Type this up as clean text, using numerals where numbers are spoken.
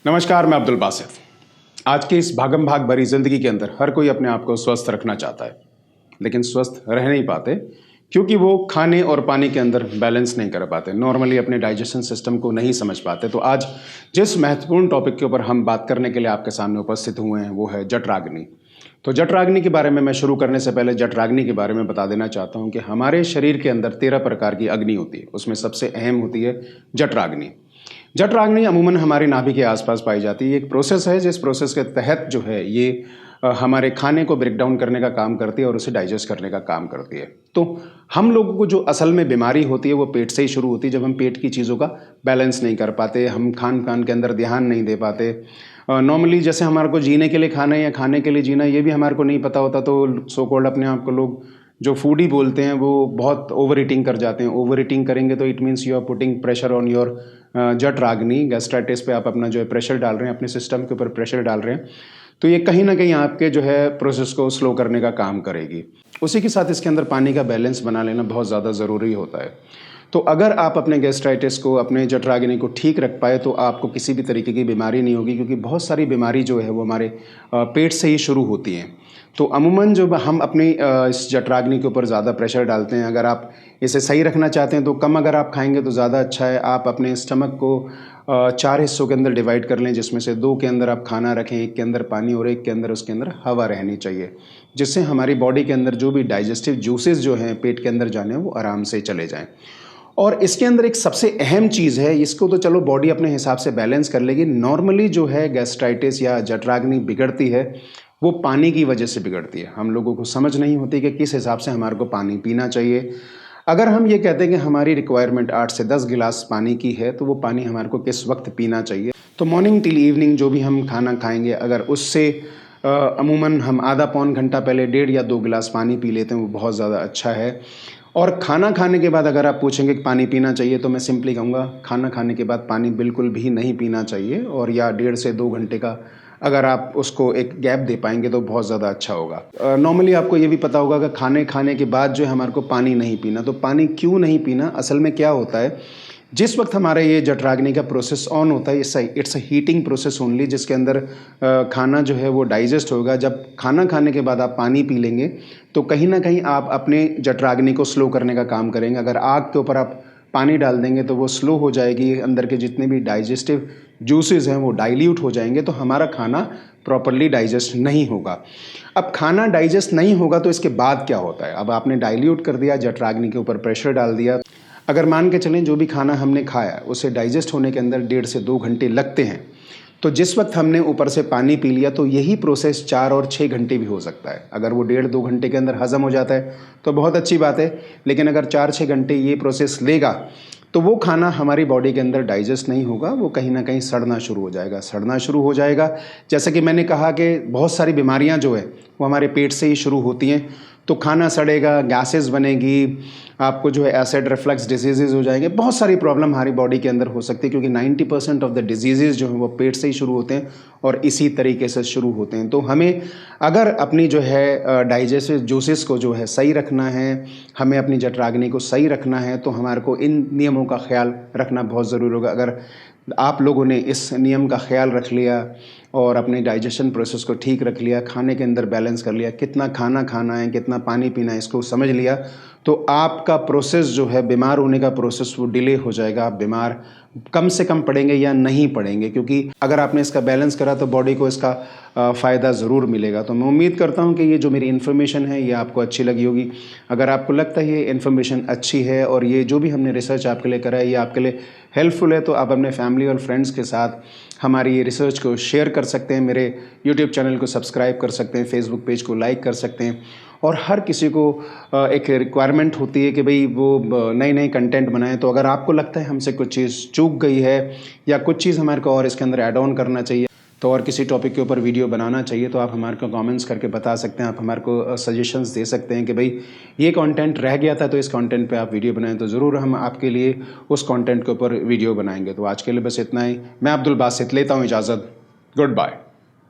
नमस्कार, मैं अब्दुल बासित। आज की इस भागम भाग भरी ज़िंदगी के अंदर हर कोई अपने आप को स्वस्थ रखना चाहता है, लेकिन स्वस्थ रह नहीं पाते क्योंकि वो खाने और पानी के अंदर बैलेंस नहीं कर पाते, नॉर्मली अपने डाइजेशन सिस्टम को नहीं समझ पाते। तो आज जिस महत्वपूर्ण टॉपिक के ऊपर हम बात करने के लिए आपके सामने उपस्थित हुए हैं वो है जठराग्नि। तो जठराग्नि के बारे में मैं शुरू करने से पहले जठराग्नि के बारे में बता देना चाहता हूँ कि हमारे शरीर के अंदर 13 प्रकार की अग्नि होती है, उसमें सबसे अहम होती है जठराग्नि। जठराग्नि अमूमन हमारे नाभि के आसपास पाई जाती है। एक प्रोसेस है जिस प्रोसेस के तहत जो है ये हमारे खाने को ब्रेक डाउन करने का काम करती है और उसे डाइजेस्ट करने का काम करती है। तो हम लोगों को जो असल में बीमारी होती है वो पेट से ही शुरू होती है। जब हम पेट की चीज़ों का बैलेंस नहीं कर पाते, हम खान पान के अंदर ध्यान नहीं दे पाते, नॉर्मली जैसे हमारे को जीने के लिए खाना या खाने के लिए जीना ये भी हमारे को नहीं पता होता, तो सो कॉल्ड अपने आप को लोग जो फूडी बोलते हैं वो बहुत ओवर ईटिंग कर जाते हैं। ओवर ईटिंग करेंगे तो it means you are putting pressure on your जठराग्नि, गैस्ट्राइटिस पे आप अपना जो है प्रेशर डाल रहे हैं, अपने सिस्टम के ऊपर प्रेशर डाल रहे हैं। तो ये कहीं ना कहीं आपके जो है प्रोसेस को स्लो करने का काम करेगी। उसी के साथ इसके अंदर पानी का बैलेंस बना लेना बहुत ज़्यादा ज़रूरी होता है। तो अगर आप अपने गैस्ट्राइटिस को, अपने जठराग्नि को ठीक रख पाए तो आपको किसी भी तरीके की बीमारी नहीं होगी, क्योंकि बहुत सारी बीमारी जो है वो हमारे पेट से ही शुरू होती हैं। तो अमूमन जो हम अपनी इस जठराग्नि के ऊपर ज़्यादा प्रेशर डालते हैं। अगर आप इसे सही रखना चाहते हैं तो कम अगर आप खाएंगे तो ज़्यादा अच्छा है। आप अपने स्टमक को 4 हिस्सों के अंदर डिवाइड कर लें, जिसमें से 2 के अंदर आप खाना रखें, 1 के अंदर पानी और 1 के अंदर उसके अंदर हवा रहनी चाहिए, जिससे हमारी बॉडी के अंदर जो भी डाइजेस्टिव जूसेस जो हैं पेट के अंदर जाने वो आराम से चले जाएँ। और इसके अंदर एक सबसे अहम चीज़ है, इसको तो चलो बॉडी अपने हिसाब से बैलेंस कर लेगी। नॉर्मली जो है गैस्ट्राइटिस या जठराग्नि बिगड़ती है वो पानी की वजह से बिगड़ती है। हम लोगों को समझ नहीं होती कि किस हिसाब से हमारे को पानी पीना चाहिए। अगर हम ये कहते हैं कि हमारी रिक्वायरमेंट 8 से 10 गिलास पानी की है, तो वो पानी हमारे को किस वक्त पीना चाहिए। तो मॉर्निंग टिल इवनिंग जो भी हम खाना खाएंगे, अगर उससे अमूमन हम आधा पौन घंटा पहले 1.5 या 2 गिलास पानी पी लेते हैं वो बहुत ज़्यादा अच्छा है। और खाना खाने के बाद अगर आप पूछेंगे कि पानी पीना चाहिए, तो मैं सिंपली कहूँगा खाना खाने के बाद पानी बिल्कुल भी नहीं पीना चाहिए, और या 1.5 से 2 घंटे का अगर आप उसको एक गैप दे पाएंगे तो बहुत ज़्यादा अच्छा होगा। नॉर्मली आपको ये भी पता होगा कि खाने के बाद जो है हमारे को पानी नहीं पीना। तो पानी क्यों नहीं पीना, असल में क्या होता है, जिस वक्त हमारे ये जठराग्नि का प्रोसेस ऑन होता है, it's a heating process only, जिसके अंदर खाना जो है वो डाइजेस्ट होगा। जब खाना खाने के बाद आप पानी पी लेंगे तो कहीं ना कहीं आप अपने जठराग्नि को स्लो करने का काम करेंगे। अगर आग के ऊपर आप पानी डाल देंगे तो वो स्लो हो जाएगी, अंदर के जितने भी डाइजेस्टिव जूसेस हैं वो डाइल्यूट हो जाएंगे, तो हमारा खाना प्रॉपरली डाइजेस्ट नहीं होगा। अब खाना डाइजेस्ट नहीं होगा तो इसके बाद क्या होता है, अब आपने डाइल्यूट कर दिया, जठराग्नि के ऊपर प्रेशर डाल दिया। अगर मान के चलें जो भी खाना हमने खाया उसे डाइजेस्ट होने के अंदर 1.5 से 2 घंटे लगते हैं, तो जिस वक्त हमने ऊपर से पानी पी लिया तो यही प्रोसेस 4 और 6 घंटे भी हो सकता है। अगर वो 1.5-2 घंटे के अंदर हजम हो जाता है तो बहुत अच्छी बात है, लेकिन अगर 4-6 घंटे ये प्रोसेस लेगा तो वो खाना हमारी बॉडी के अंदर डाइजेस्ट नहीं होगा, वो कहीं ना कहीं सड़ना शुरू हो जाएगा। सड़ना शुरू हो जाएगा, जैसे कि मैंने कहा कि बहुत सारी बीमारियां जो है वो हमारे पेट से ही शुरू होती हैं। तो खाना सड़ेगा, गैसेस बनेगी, आपको जो है एसिड रिफ्लक्स डिजीज़ हो जाएंगे, बहुत सारी प्रॉब्लम हमारी बॉडी के अंदर हो सकती है, क्योंकि 90% ऑफ द डिजीज़ जो हैं वो पेट से ही शुरू होते हैं और इसी तरीके से शुरू होते हैं। तो हमें अगर अपनी जो है डाइजेस्टिव जूसेस को जो है सही रखना है, हमें अपनी जठराग्नि को सही रखना है, तो हमारे को इन नियमों का ख्याल रखना बहुत ज़रूरी होगा। अगर आप लोगों ने इस नियम का ख्याल रख लिया और अपने डाइजेशन प्रोसेस को ठीक रख लिया, खाने के अंदर बैलेंस कर लिया, कितना खाना खाना है, कितना पानी पीना है, इसको समझ लिया, तो आपका प्रोसेस जो है बीमार होने का प्रोसेस वो डिले हो जाएगा। आप बीमार कम से कम पड़ेंगे या नहीं पड़ेंगे, क्योंकि अगर आपने इसका बैलेंस करा तो बॉडी को इसका फ़ायदा ज़रूर मिलेगा। तो मैं उम्मीद करता हूँ कि ये जो मेरी इन्फॉर्मेशन है ये आपको अच्छी लगी होगी। अगर आपको लगता है ये इन्फॉर्मेशन अच्छी है और ये जो भी हमने रिसर्च आपके लिए करा है ये आपके लिए हेल्पफुल है, तो आप अपने फैमिली और फ्रेंड्स के साथ हमारी ये रिसर्च को शेयर कर सकते हैं, मेरे यूट्यूब चैनल को सब्सक्राइब कर सकते हैं, फेसबुक पेज को लाइक कर सकते हैं। और हर किसी को एक रिक्वायरमेंट होती है कि भाई वो नए नए कंटेंट बनाएं। तो अगर आपको लगता है हमसे कुछ चीज़ चूक गई है या कुछ चीज़ हमारे को और इसके अंदर ऐड ऑन करना चाहिए, तो और किसी टॉपिक के ऊपर वीडियो बनाना चाहिए, तो आप हमारे को कमेंट्स करके बता सकते हैं। आप हमारे को सजेशंस दे सकते हैं कि भाई ये कंटेंट रह गया था तो इस कंटेंट पे आप वीडियो बनाएं, तो ज़रूर हम आपके लिए उस कंटेंट के ऊपर वीडियो बनाएंगे। तो आज के लिए बस इतना ही। मैं अब्दुल बासित लेता हूँ इजाज़त। Good bye.